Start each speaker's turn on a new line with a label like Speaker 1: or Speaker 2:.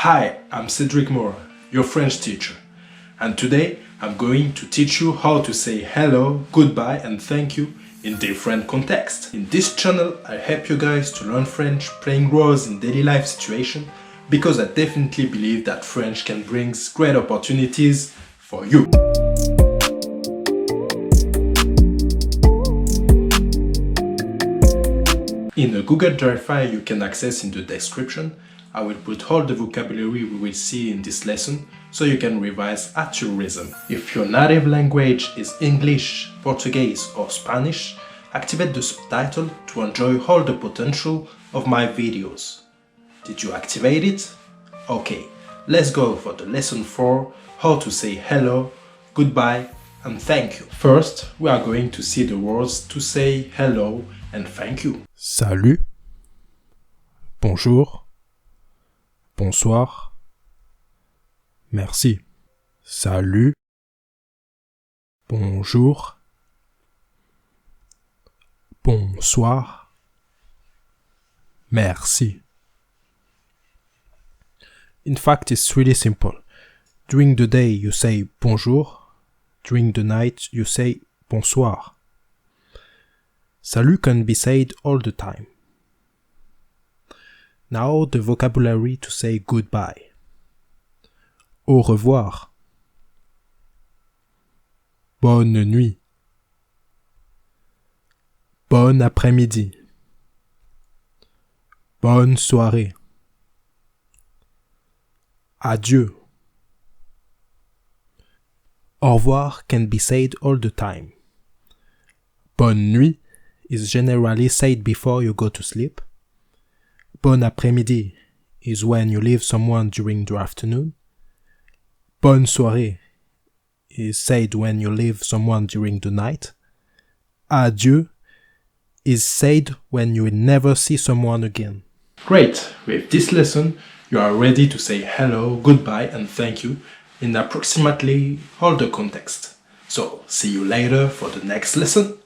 Speaker 1: Hi, I'm Cedric Moore, your French teacher, and today I'm going to teach you how to say hello, goodbye and thank you in different contexts. In this channel, I help you guys to learn French playing roles in daily life situations because I definitely believe that French can bring great opportunities for you. In a Google Drive file you can access in the description, I will put all the vocabulary we will see in this lesson so you can revise at your rhythm. If your native language is English, Portuguese or Spanish, activate the subtitle to enjoy all the potential of my videos. Did you activate it? Okay, let's go for the lesson 4, how to say hello, goodbye and thank you. First, we are going to see the words to say hello and thank you.
Speaker 2: Salut, bonjour, bonsoir, merci. Salut, bonjour, bonsoir, merci. In fact, it's really simple. During the day you say bonjour, during the night you say bonsoir. Salut can be said all the time. Now the vocabulary to say goodbye. Au revoir. Bonne nuit. Bon après-midi. Bonne soirée. Adieu. Au revoir can be said all the time. Bonne nuit is generally said before you go to sleep. Bon après-midi is when you leave someone during the afternoon. Bonne soirée is said when you leave someone during the night. Adieu is said when you will never see someone again.
Speaker 1: Great! With this lesson, you are ready to say hello, goodbye and thank you in approximately all the context. So, see you later for the next lesson.